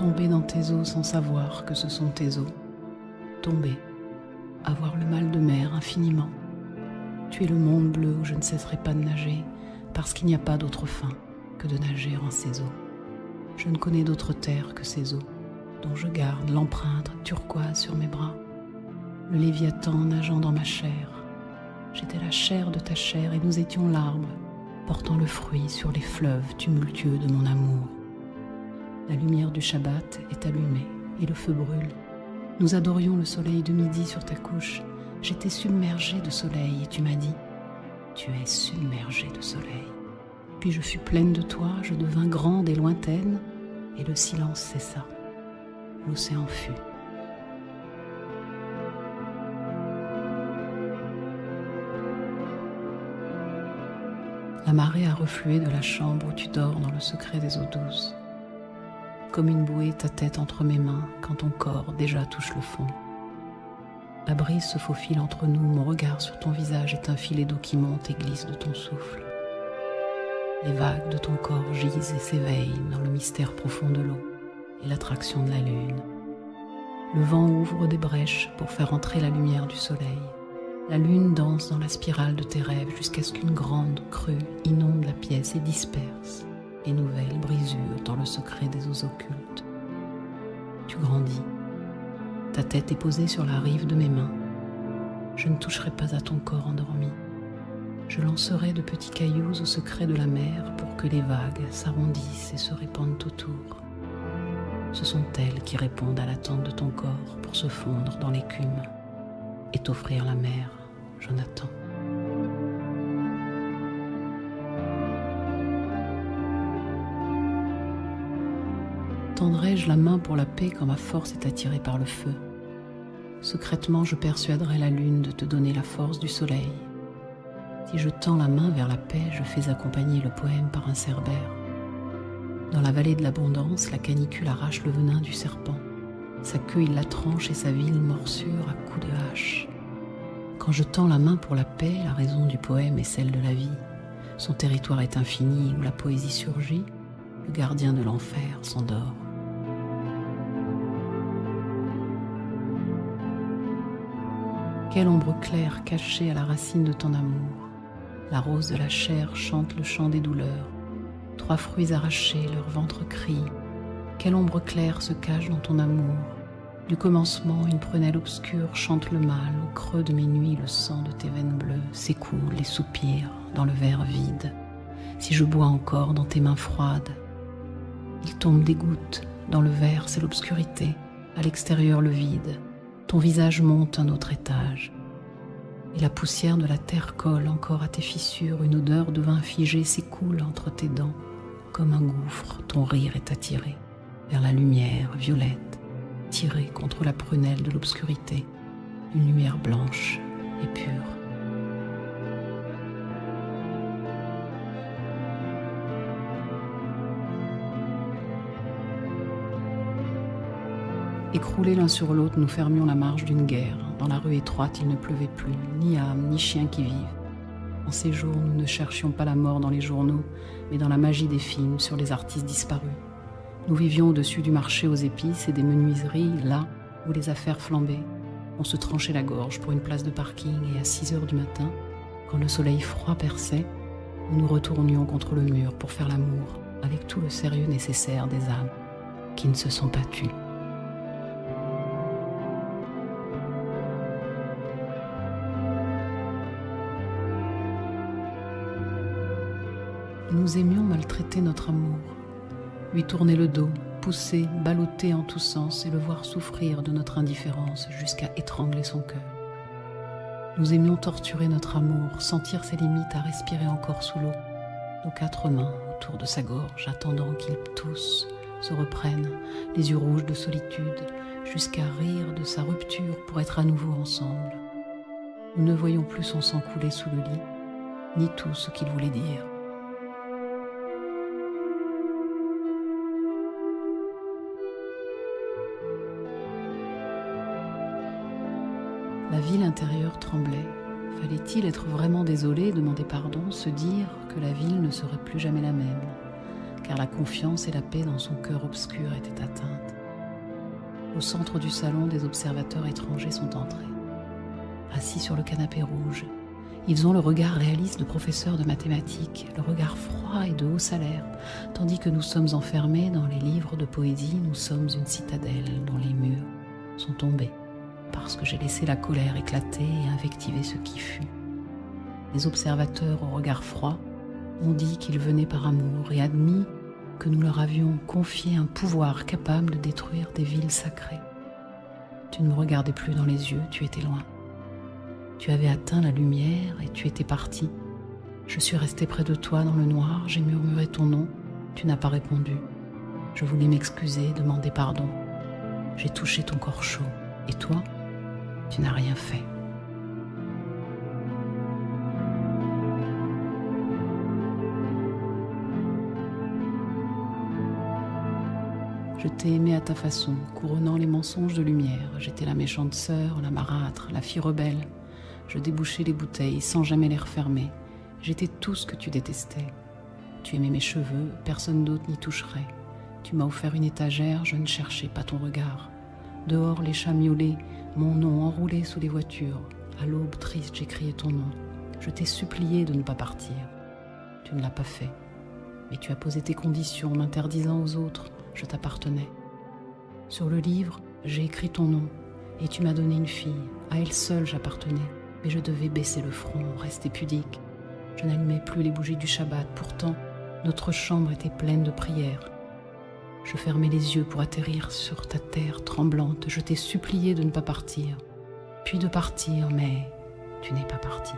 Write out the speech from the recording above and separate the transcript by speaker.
Speaker 1: Tomber dans tes eaux sans savoir que ce sont tes eaux. Tomber, avoir le mal de mer infiniment. Tu es le monde bleu où je ne cesserai pas de nager, parce qu'il n'y a pas d'autre fin que de nager en ces eaux. Je ne connais d'autre terre que ces eaux, dont je garde l'empreinte turquoise sur mes bras. Le Léviathan nageant dans ma chair. J'étais la chair de ta chair et nous étions l'arbre, portant le fruit sur les fleuves tumultueux de mon amour. La lumière du Shabbat est allumée et le feu brûle. Nous adorions le soleil de midi sur ta couche. J'étais submergée de soleil et tu m'as dit « Tu es submergée de soleil ». Puis je fus pleine de toi, je devins grande et lointaine et le silence cessa. L'océan fut. La marée a reflué de la chambre où tu dors dans le secret des eaux douces. Comme une bouée, ta tête entre mes mains quand ton corps déjà touche le fond. La brise se faufile entre nous, mon regard sur ton visage est un filet d'eau qui monte et glisse de ton souffle. Les vagues de ton corps gisent et s'éveillent dans le mystère profond de l'eau et l'attraction de la lune. Le vent ouvre des brèches pour faire entrer la lumière du soleil. La lune danse dans la spirale de tes rêves jusqu'à ce qu'une grande crue inonde la pièce et disperse les nouvelles brisures dans le secret des eaux occultes. Tu grandis. Ta tête est posée sur la rive de mes mains. Je ne toucherai pas à ton corps endormi. Je lancerai de petits cailloux au secret de la mer pour que les vagues s'arrondissent et se répandent autour. Ce sont elles qui répondent à l'attente de ton corps pour se fondre dans l'écume et t'offrir la mer, Jonathan. Tendrai-je la main pour la paix quand ma force est attirée par le feu? Secrètement, je persuaderai la lune de te donner la force du soleil. Si je tends la main vers la paix, je fais accompagner le poème par un cerbère. Dans la vallée de l'abondance, la canicule arrache le venin du serpent. Sa queue, il la tranche et sa vile morsure à coups de hache. Quand je tends la main pour la paix, la raison du poème est celle de la vie. Son territoire est infini, où la poésie surgit, le gardien de l'enfer s'endort. Quelle ombre claire cachée à la racine de ton amour. La rose de la chair chante le chant des douleurs. 3 fruits arrachés, leur ventre crie. Quelle ombre claire se cache dans ton amour. Du commencement, une prunelle obscure chante le mal. Au creux de mes nuits, le sang de tes veines bleues s'écoule et soupire dans le verre vide. Si je bois encore dans tes mains froides, il tombe des gouttes. Dans le verre, c'est l'obscurité. À l'extérieur, le vide. Ton visage monte un autre étage. Et la poussière de la terre colle encore à tes fissures. Une odeur de vin figé s'écoule entre tes dents. Comme un gouffre, ton rire est attiré vers la lumière violette, tirée contre la prunelle de l'obscurité, une lumière blanche et pure. Écroulés l'un sur l'autre, nous fermions la marche d'une guerre. Dans la rue étroite, il ne pleuvait plus, ni âme, ni chien qui vivent. En ces jours, nous ne cherchions pas la mort dans les journaux, mais dans la magie des films sur les artistes disparus. Nous vivions au-dessus du marché aux épices et des menuiseries, là où les affaires flambaient. On se tranchait la gorge pour une place de parking et à 6 heures du matin, quand le soleil froid perçait, nous nous retournions contre le mur pour faire l'amour avec tout le sérieux nécessaire des âmes qui ne se sont pas tues. Nous aimions maltraiter notre amour, lui tourner le dos, pousser, balloter en tous sens et le voir souffrir de notre indifférence jusqu'à étrangler son cœur. Nous aimions torturer notre amour, sentir ses limites à respirer encore sous l'eau, nos 4 mains autour de sa gorge, attendant qu'il tousse, se reprenne, les yeux rouges de solitude, jusqu'à rire de sa rupture pour être à nouveau ensemble. Nous ne voyions plus son sang couler sous le lit, ni tout ce qu'il voulait dire. La ville intérieure tremblait. Fallait-il être vraiment désolé, demander pardon, se dire que la ville ne serait plus jamais la même? car la confiance et la paix dans son cœur obscur étaient atteintes. Au centre du salon, des observateurs étrangers sont entrés. Assis sur le canapé rouge, ils ont le regard réaliste de professeurs de mathématiques, le regard froid et de haut salaire, tandis que nous sommes enfermés dans les livres de poésie, nous sommes une citadelle dont les murs sont tombés, parce que j'ai laissé la colère éclater et invectiver ce qui fut. Les observateurs au regard froid ont dit qu'ils venaient par amour et admis que nous leur avions confié un pouvoir capable de détruire des villes sacrées. Tu ne me regardais plus dans les yeux, tu étais loin. Tu avais atteint la lumière et tu étais parti. Je suis restée près de toi dans le noir, j'ai murmuré ton nom, tu n'as pas répondu. Je voulais m'excuser, demander pardon. J'ai touché ton corps chaud. Et toi, tu n'as rien fait. Je t'ai aimé à ta façon, couronnant les mensonges de lumière. J'étais la méchante sœur, la marâtre, la fille rebelle. Je débouchais les bouteilles sans jamais les refermer. J'étais tout ce que tu détestais. Tu aimais mes cheveux, personne d'autre n'y toucherait. Tu m'as offert une étagère, je ne cherchais pas ton regard. Dehors, les chats miaulaient, mon nom enroulé sous les voitures. À l'aube triste, j'ai crié ton nom. Je t'ai supplié de ne pas partir. Tu ne l'as pas fait. Mais tu as posé tes conditions, m'interdisant aux autres. Je t'appartenais. Sur le livre, j'ai écrit ton nom. Et tu m'as donné une fille. À elle seule, j'appartenais. Mais je devais baisser le front, rester pudique. Je n'allumais plus les bougies du Shabbat. Pourtant, notre chambre était pleine de prières. Je fermais les yeux pour atterrir sur ta terre tremblante. Je t'ai supplié de ne pas partir, puis de partir, mais tu n'es pas parti.